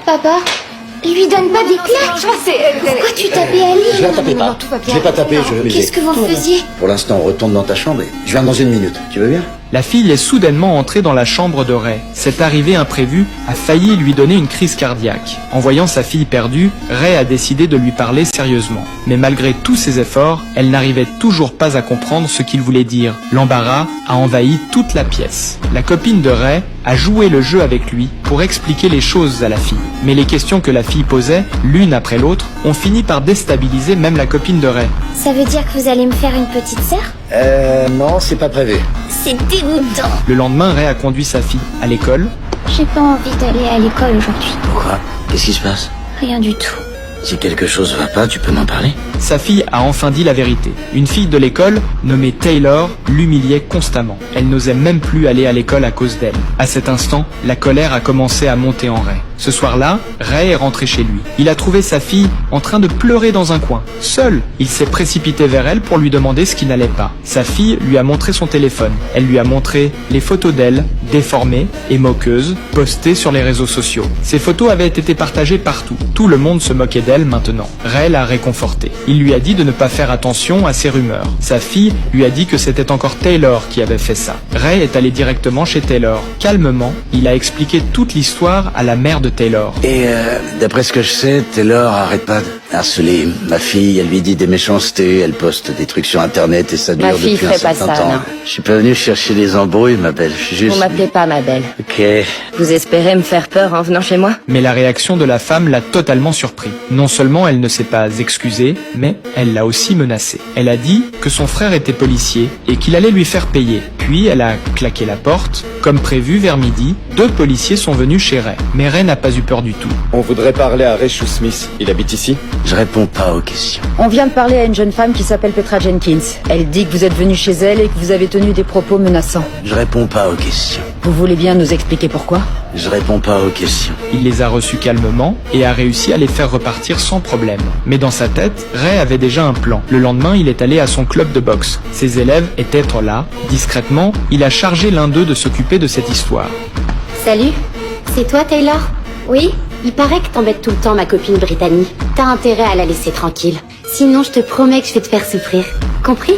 Papa, lui donne pas des claques. Pourquoi tu tapais Ali? Je la tapais pas. Je l'ai pas tapé, je l'ai. Qu'est-ce que vous faisiez? Pour l'instant, retourne dans ta chambre et je viens dans une minute. Tu veux bien? La fille est soudainement entrée dans la chambre de Ray. Cette arrivée imprévue a failli lui donner une crise cardiaque. En voyant sa fille perdue, Ray a décidé de lui parler sérieusement. Mais malgré tous ses efforts, elle n'arrivait toujours pas à comprendre ce qu'il voulait dire. L'embarras a envahi toute la pièce. La copine de Ray a joué le jeu avec lui pour expliquer les choses à la fille. Mais les questions que la fille posait, l'une après l'autre, ont fini par déstabiliser même la copine de Ray. Ça veut dire que vous allez me faire une petite sœur? Non, c'est pas prévu. C'est dégoûtant. Le lendemain, Ray a conduit sa fille à l'école. J'ai pas envie d'aller à l'école aujourd'hui. Pourquoi? Qu'est-ce qui se passe? Rien du tout. Si quelque chose va pas, tu peux m'en parler? Sa fille a enfin dit la vérité. Une fille de l'école, nommée Taylor, l'humiliait constamment. Elle n'osait même plus aller à l'école à cause d'elle. À cet instant, la colère a commencé à monter en Ray. Ce soir-là, Ray est rentré chez lui. Il a trouvé sa fille en train de pleurer dans un coin. Seul, il s'est précipité vers elle pour lui demander ce qui n'allait pas. Sa fille lui a montré son téléphone. Elle lui a montré les photos d'elle, déformées et moqueuses, postées sur les réseaux sociaux. Ces photos avaient été partagées partout. Tout le monde se moquait d'elle maintenant. Ray l'a réconfortée. Il lui a dit de ne pas faire attention à ces rumeurs. Sa fille lui a dit que c'était encore Taylor qui avait fait ça. Ray est allé directement chez Taylor. Calmement, il a expliqué toute l'histoire à la mère de Taylor. Et d'après ce que je sais, Taylor arrête pas de harceler ma fille. Elle lui dit des méchancetés, elle poste des trucs sur Internet et ça dure Ma fille depuis un ferait pas certain ça, temps. non. Je suis pas venu chercher des embrouilles, ma belle. Je suis juste... Vous m'appelez pas ma belle. Ok. Vous espérez me faire peur en venant chez moi? Mais la réaction de la femme l'a totalement surpris. Non seulement elle ne s'est pas excusée, mais elle l'a aussi menacée. Elle a dit que son frère était policier et qu'il allait lui faire payer. Puis elle a claqué la porte. Comme prévu, vers midi, 2 policiers sont venus chez Ray. Mais Ray n'a pas eu peur du tout. On voudrait parler à Ray Smith. Il habite ici? Je réponds pas aux questions. On vient de parler à une jeune femme qui s'appelle Petra Jenkins. Elle dit que vous êtes venu chez elle et que vous avez tenu des propos menaçants. Je réponds pas aux questions. Vous voulez bien nous expliquer pourquoi? Je réponds pas aux questions. Il les a reçus calmement et a réussi à les faire repartir sans problème. Mais dans sa tête, Ray avait déjà un plan. Le lendemain, il est allé à son club de boxe. Ses élèves étaient là. Discrètement, il a chargé l'un d'eux de s'occuper de cette histoire. Salut, c'est toi Taylor? Oui, il paraît que t'embêtes tout le temps ma copine Brittany. T'as intérêt à la laisser tranquille. Sinon je te promets que je vais te faire souffrir. Compris?